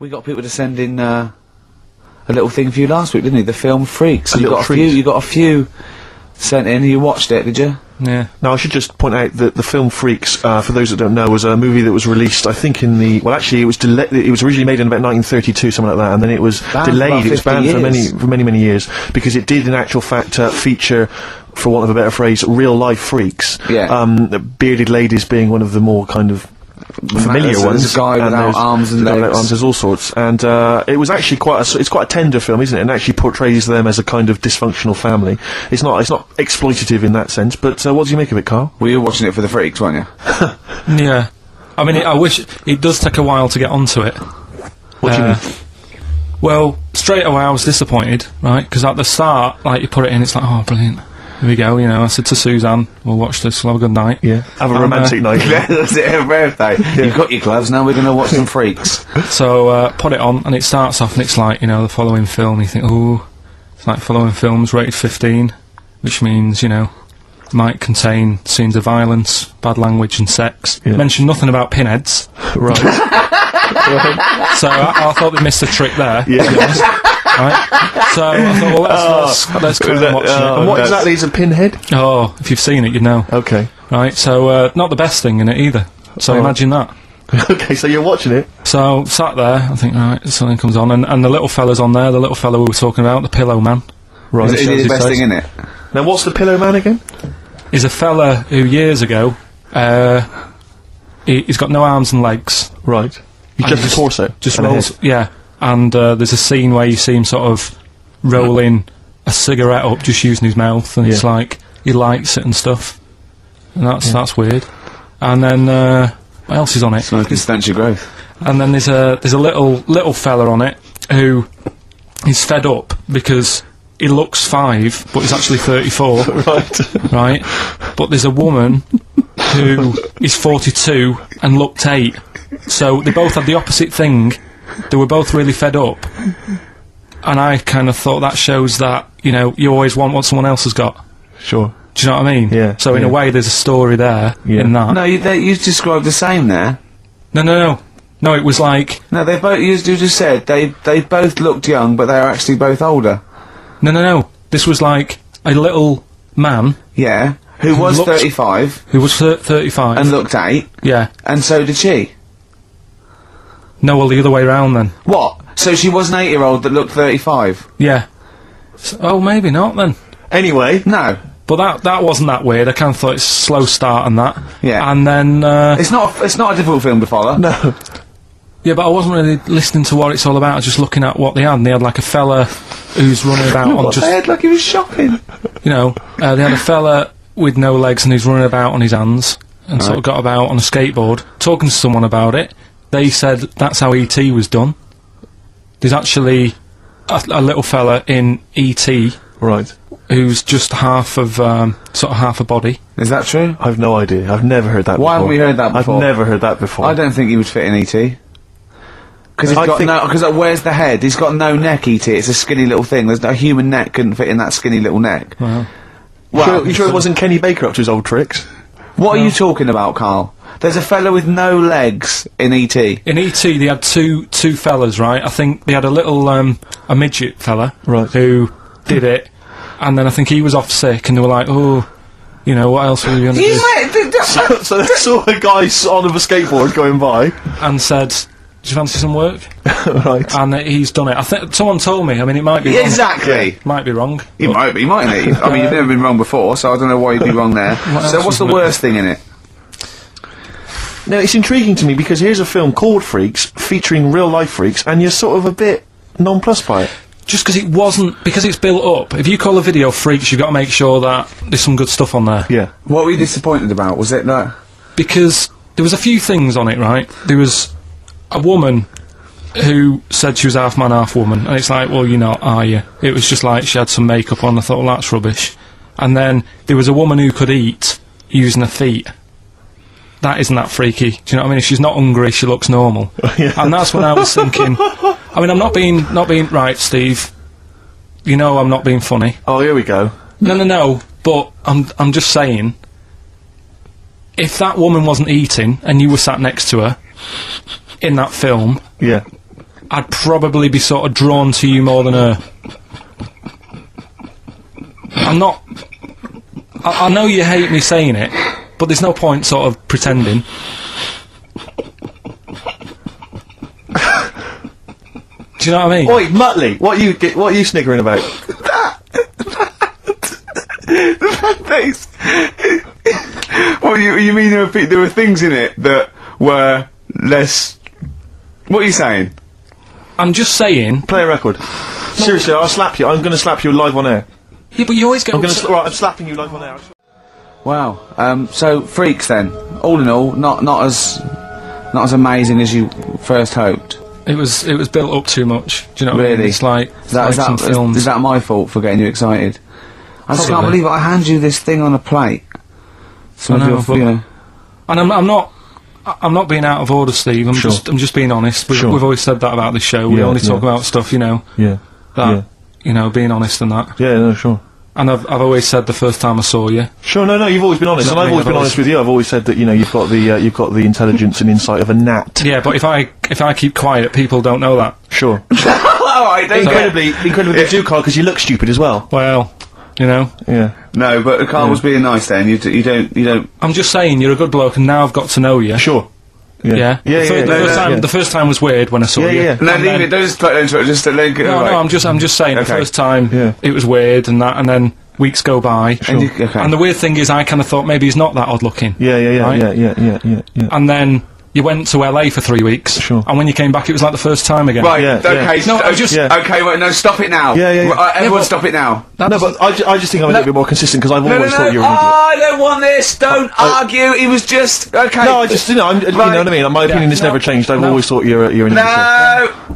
We got people to send in a little thing for you last week, didn't we? The film Freaks. You got a few sent in. You watched it, did you? Yeah. Now, I should just point out that the film Freaks, for those that don't know, was a movie that was released, I think, in the... Well, actually, it was originally made in about 1932, something like that, and then it was delayed. It was banned for many years, because it did, in actual fact, feature, for want of a better phrase, real-life freaks. Yeah. Bearded ladies being one of the more kind of familiar ones. There's a guy without arms and legs. Without arms, there's all sorts. And it was actually it's quite a tender film, isn't it? And actually portrays them as a kind of dysfunctional family. It's not exploitative in that sense. But what do you make of it, Carl? Well, you were watching it for the freaks, weren't you? Yeah. I mean, I wish it does take a while to get onto it. What do you mean? Well, straight away I was disappointed, right? Because at the start, like, you put it in, it's like, oh, brilliant. Here we go, you know, I said to Suzanne, we'll watch this, we'll have a good night. Yeah. Have a romantic night. That's it, her birthday. Yeah. You've got your gloves, now we're going to watch some freaks. So, put it on, and it starts off, and it's like, you know, the following film, you think, ooh, it's like following films rated 15, which means, you know, might contain scenes of violence, bad language, and sex. Yeah. Mention nothing about pinheads. Right. So, I thought they missed a trick there. Yeah. Right? So I thought, well, let's go and watch it. And what exactly is a pinhead? Oh, if you've seen it, you'd know. Okay. Right, so not the best thing in it either. So imagine that. Okay, so you're watching it. So sat there, I think, right, something comes on, and the little fella's on there. The little fella we were talking about, the Pillow Man. Right. Is it the best thing in it? Now, what's the Pillow Man again? He's a fella who years ago, he's got no arms and legs. Right. He's just a torso. Just rolls. Yeah. And there's a scene where you see him sort of rolling a cigarette up, just using his mouth, and it's like he lights it and stuff. And that's weird. And then what else is on it? Smoking stench of growth. And then there's a little fella on it who is fed up because he looks 5, but he's actually 34. Right. Right. But there's a woman who is 42 and looked 8. So they both had the opposite thing. They were both really fed up, and I kind of thought that shows that, you know, you always want what someone else has got. Sure. Do you know what I mean? Yeah. So in a way, there's a story there in that. No, you described the same there. No, it was like... No, they both, you just said, they both looked young, but they are actually both older. No. This was like a little man... Yeah, who was 35. Who was 35. And looked 8. Yeah. And so did she. No, well, the other way round then. What? So she was an 8-year-old that looked 35? Yeah. So, oh, maybe not then. Anyway. No. But that wasn't that weird. I kind of thought it's a slow start and that. Yeah. And then... It's not a difficult film to follow. No. Yeah, but I wasn't really listening to what it's all about. I was just looking at what they had. And they had like a fella who's running about on just... They had like he was shopping. You know, they had a fella with no legs and he's running about on his hands. And sort of got about on a skateboard, talking to someone about it. They said that's how E.T. was done. There's actually a little fella in E.T. Right. Who's just half of, sort of half a body. Is that true? I've no idea. I've never heard that before. Why haven't we heard that before? I've never heard that before. I don't think he would fit in E.T. Because he's got no... Because where's the head? He's got no neck, E.T. It's a skinny little thing. There's no human neck couldn't fit in that skinny little neck. Wow. Well, you sure it wasn't Kenny Baker up to his old tricks? What are you talking about, Carl? There's a fella with no legs in E.T. In E.T. they had two fellas, right? I think they had a little, a midget fella. Right. Who did it, and then I think he was off sick, and they were like, oh, you know, what else were we going to do? So they saw a guy on of a skateboard going by. And said, do you fancy some work? Right. And he's done it. I think someone told me, I mean, it might be wrong. Exactly. Might be wrong. He might be, mightn't he? I mean, you've never been wrong before, so I don't know why you'd be wrong there. So what's the worst thing in it? Now, it's intriguing to me because here's a film called Freaks, featuring real-life freaks, and you're sort of a bit nonplussed by it. Just because it wasn't... Because it's built up. If you call a video Freaks, you've got to make sure that there's some good stuff on there. Yeah. What were you disappointed about? Was it that... Because there was a few things on it, right? There was a woman who said she was half man, half woman, and it's like, well, you're not, are you? It was just like she had some makeup on. I thought, well, that's rubbish. And then there was a woman who could eat using her feet. That isn't that freaky. Do you know what I mean? If she's not hungry, she looks normal. Yeah. And that's when I was thinking... I mean, I'm not being... Right, Steve. You know I'm not being funny. Oh, here we go. No. But I'm just saying... If that woman wasn't eating, and you were sat next to her, in that film... Yeah. I'd probably be sort of drawn to you more than her. I'm not... I know you hate me saying it, but there's no point sort of pretending. Do you know what I mean? Oi, Muttley, what are you sniggering about? That face. What you mean there were things in it that were less... What are you saying? I'm just saying... Play a record. Seriously, I'll slap you. I'm going to slap you live on air. Yeah, but you always get... Right, I'm slapping you live on air. Wow. So freaks then. All in all, not as amazing as you first hoped. It was built up too much. Do you know what I mean? Really? It's like some films. Is that my fault for getting you excited? I just can't believe it. I hand you this thing on a plate. So you know. And I'm not being out of order, Steve. I'm just being honest. We've always said that about this show. We only talk about stuff, you know. Yeah. You know, being honest and that. Yeah, no, sure. And I've always said the first time I saw you. Sure, no, you've always been honest, and I've always been honest with you. I've always said that, you know, you've got the intelligence and insight of a gnat. Yeah, but if I keep quiet, people don't know that. Sure. Alright, incredibly they do, Carl, because you look stupid as well. Well, you know. Yeah. No, but Carl was being nice then. You don't. I'm just saying, you're a good bloke, and now I've got to know you. Sure. Yeah. The first time was weird when I saw you. Yeah. No, leave it. Don't just let it. No, I'm just saying. The first time it was weird and that, and then weeks go by. Sure. And the weird thing is, I kind of thought maybe he's not that odd looking. Yeah. And then you went to LA for 3 weeks. Sure. And when you came back, it was like the first time again. Right. Okay. No, I just. Okay. Wait. No. Stop it now. Yeah. Everyone, stop it now. No, but I just think I'm a little bit more consistent because I've always thought you were an idiot. I don't want this. Don't argue. He was just okay. No, I just you know what I mean. My opinion has never changed. I've always thought you're an idiot.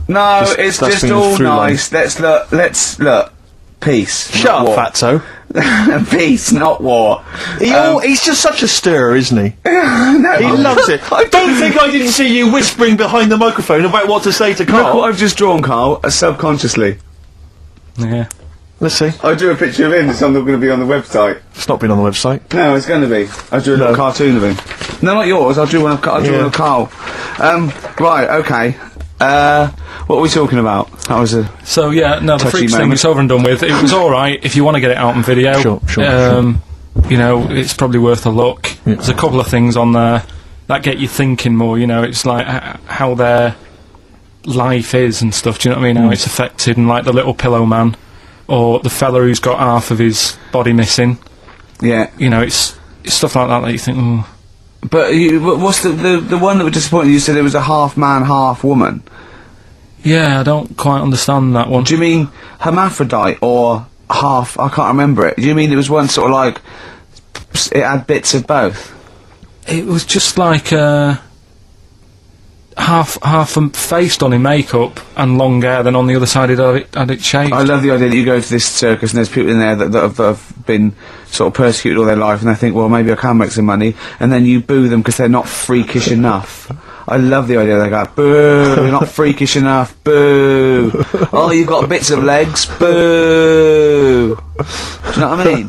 No. It's just all nice. Let's look. Peace. Shut up, fatso. Peace, not war. He's just such a stirrer, isn't he? No, he loves it. I don't think I didn't see you whispering behind the microphone about what to say to Carl. Look what I've just drawn, Carl, subconsciously. Yeah. Let's see. I drew a picture of him. It's not going to be on the website. It's not been on the website. No, it's going to be. I drew a little cartoon of him. No, not yours. I drew one of Carl. Right. Okay. What are we talking about? That was a the Freaks thing is over and done with. It was alright if you want to get it out on video. Sure. You know, it's probably worth a look. Yeah. There's a couple of things on there that get you thinking more, you know, it's like how their life is and stuff, do you know what I mean? How it's affected, and like the little pillow man, or the fella who's got half of his body missing. Yeah. You know, it's stuff like that you think, oh. But what's the one that was disappointing? You said it was a half man, half woman. Yeah, I don't quite understand that one. Do you mean hermaphrodite or half? I can't remember it. Do you mean it was one sort of like it had bits of both? It was just like half face done in makeup and long hair, then on the other side it had it shaved. I love the idea that you go to this circus and there's people in there that have been sort of persecuted all their life, and they think, well, maybe I can make some money, and then you boo them because they're not freakish enough. I love the idea they go, boo, you're not freakish enough, boo. Oh, you've got bits of legs, boo. Do you know what I mean?